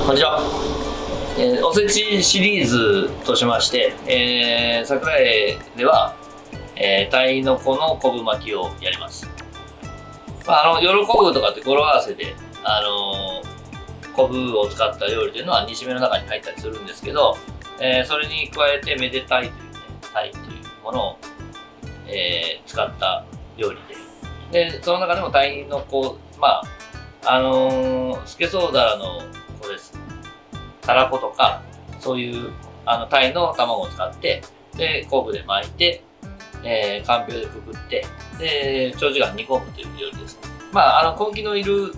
こんにちは。おせちシリーズとしまして、桜井では、鯛の子の昆布巻きをやります。夜昆布とかって語呂合わせで、昆布を使った料理というのは煮しめの中に入ったりするんですけど、それに加えてめでたいというね、鯛というものを、使った料理で、その中でも鯛の子、スケソウダラの子です。たらことか、そういう鯛の卵を使って、で、昆布で巻いて、かんぴょうでくくって、で、長時間煮込むという料理です。根気のいる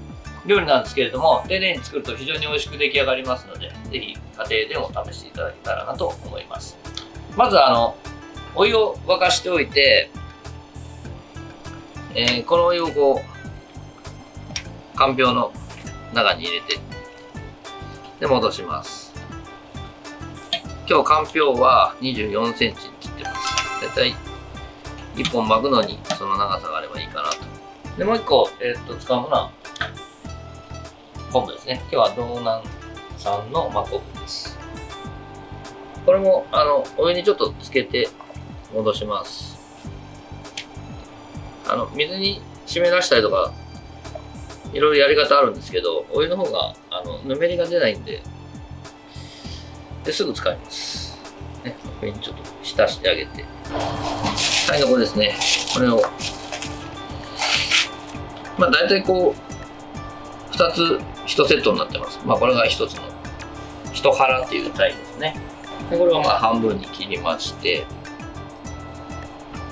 料理なんですけれども、丁寧に作ると非常に美味しく出来上がりますので、ぜひ家庭でも試していただけたらなと思います。まずお湯を沸かしておいて、このお湯をこう、かんぴょうの中に入れて、で、戻します。今日かんぴょうは24センチに切ってます。だいたい1本巻くのにその長さがあればいいかなと。で、もう1個、使うものは昆布ですね。今日は道南産の真昆布です。これもお湯にちょっとつけて戻します。水に締め出したりとかいろいろやり方あるんですけど、お湯の方がぬめりが出ないんで、すぐ使います。ね、これにちょっと浸してあげて。鯛の子ですね。これを、大体こう、2つ1セットになってます。これが1つの、1腹っていう鯛ですね。でこれを半分に切りまして、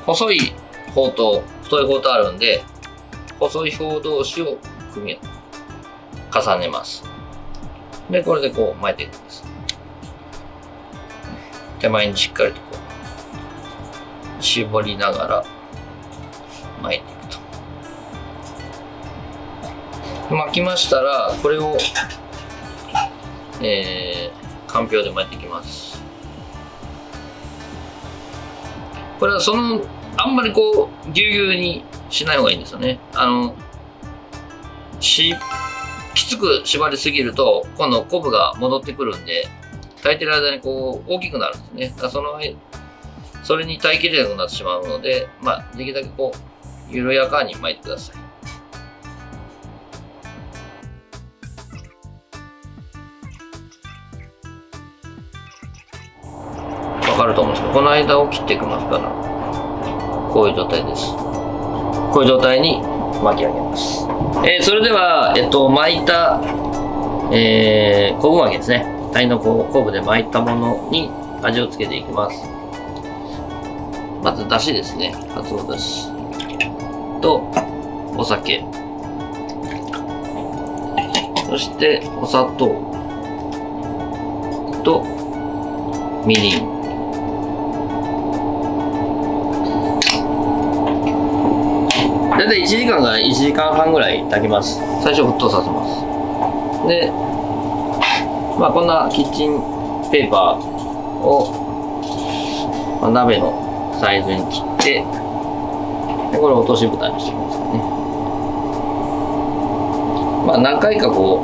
細い方と太い方とあるんで、細い方同士を組みを重ねます。で、これでこう巻いていくんです。手前にしっかりとこう絞りながら巻いていくと。巻きましたら、これを、かんぴょうで巻いていきます。これはあんまりこうぎゅうぎゅうにしない方がいいんですよね。きつく縛りすぎると今度昆布が戻ってくるんで、炊いてる間にこう大きくなるんですね。だからそれに耐えきれなくなってしまうので、できるだけこう緩やかに巻いてください。わかると思うんですけど、この間を切っていきますから、こういう状態です。こういう状態に巻き上げます。それでは、巻いた、昆布巻きですね。鯛の昆布で巻いたものに味をつけていきます。まず、だしですね。かつおだしと、お酒。そして、お砂糖と、みりん。だいたい1時間から1時間半ぐらい炊きます。最初沸騰させます。で、こんなキッチンペーパーを、鍋のサイズに切って、でこれを落とし蓋にしてますね。何回かこ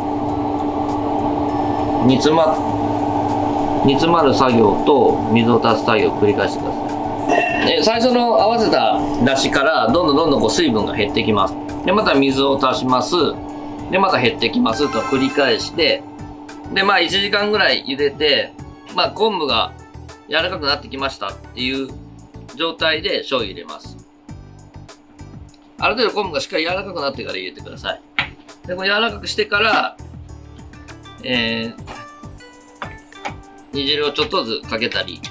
う煮詰まる作業と水を足す作業を繰り返してください。最初の合わせただしからどんどんこう水分が減ってきます。でまた水を足します。でまた減ってきますと繰り返して、で1時間ぐらい茹でて、昆布が柔らかくなってきましたっていう状態で醤油入れます。ある程度昆布がしっかり柔らかくなってから入れてください。でこれ柔らかくしてから、煮汁をちょっとずつかけたり、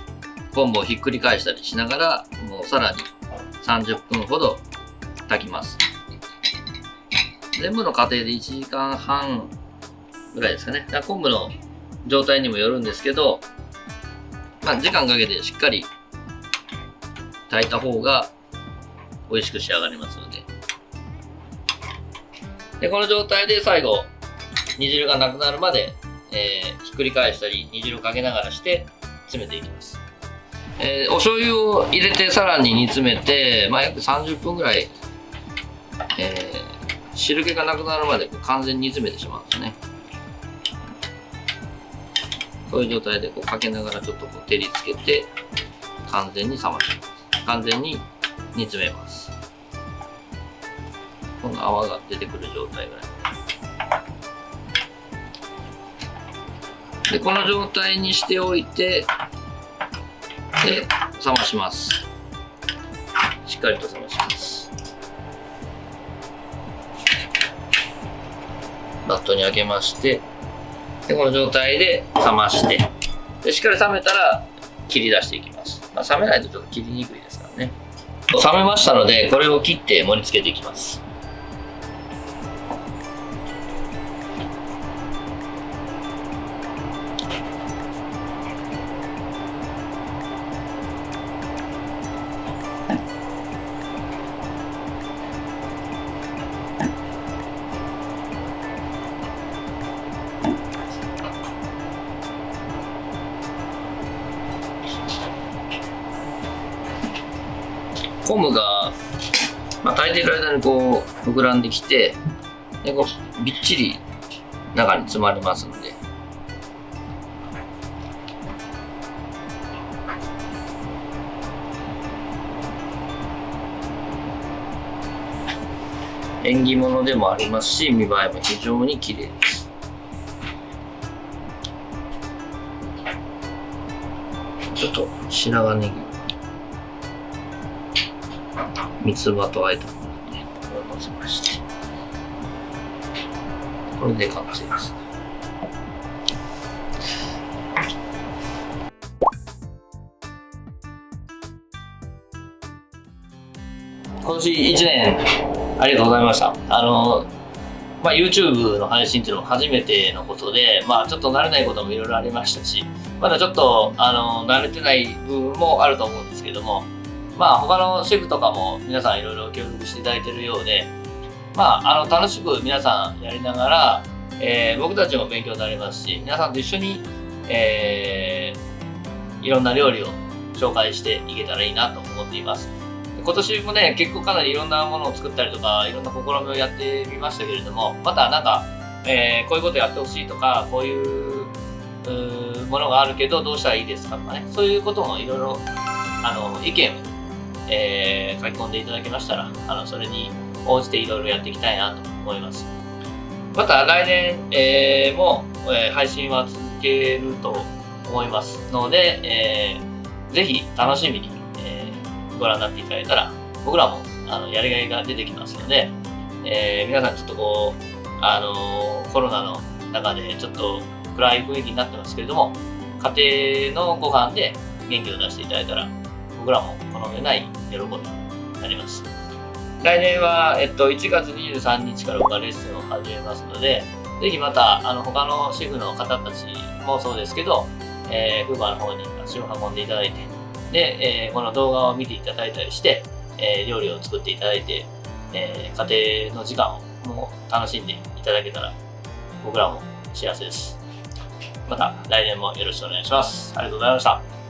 昆布をひっくり返したりしながら、もうさらに30分ほど炊きます。全部の過程で1時間半ぐらいですかね。昆布の状態にもよるんですけど、時間かけてしっかり炊いた方が美味しく仕上がりますので。で、この状態で最後、煮汁がなくなるまで、ひっくり返したり、煮汁をかけながらして詰めていきます。お醤油を入れてさらに煮詰めて、約30分ぐらい、汁気がなくなるまで完全に煮詰めてしまうんですね。そういう状態でこうかけながらちょっとこう照りつけて完全に冷まします。完全に煮詰めます。この泡が出てくる状態ぐらいで、この状態にしておいて、で冷まします。しっかりと冷まします。バットにあけまして、でこの状態で冷まして、でしっかり冷めたら切り出していきます。冷めないとちょっと切りにくいですからね。冷めましたので、これを切って盛り付けていきます。昆布が、炊いている間にこう膨らんできて、でこうびっちり中に詰まりますので、縁起物でもありますし、見栄えも非常に綺麗です。ちょっと白髪ネギ、三つ葉とあえたものね、これをのせまして、これで完成です。今年1年ありがとうございました。YouTube の配信っていうのも初めてのことで、ちょっと慣れないこともいろいろありましたし、まだちょっと慣れてない部分もあると思うんですけども、他のシェフとかも皆さんいろいろ協力していただいているようで、楽しく皆さんやりながら、僕たちも勉強になりますし、皆さんと一緒に、いろんな料理を紹介していけたらいいなと思っています。今年もね、結構かなりいろんなものを作ったりとか、いろんな試みをやってみましたけれども、またなんか、こういうことやってほしいとか、こういうものがあるけどどうしたらいいですかとかね、そういうこともいろいろ意見を、書き込んでいただけましたら、それに応じていろいろやっていきたいなと思います。また来年、も、配信は続けると思いますので、ぜひ楽しみに、ご覧になっていただいたら、僕らもやりがいが出てきますので、皆さんちょっとこうコロナの中でちょっと暗い雰囲気になってますけれども、家庭のご飯で元気を出していただいたら、僕らもこの上ない喜びになります。来年は、1月23日から僕はレッスンを始めますので、ぜひまた他のシェフの方たちもそうですけど、フーバーの方に足を運んでいただいて、で、この動画を見ていただいたりして、料理を作っていただいて、家庭の時間をもう楽しんでいただけたら僕らも幸せです。また来年もよろしくお願いします。ありがとうございました。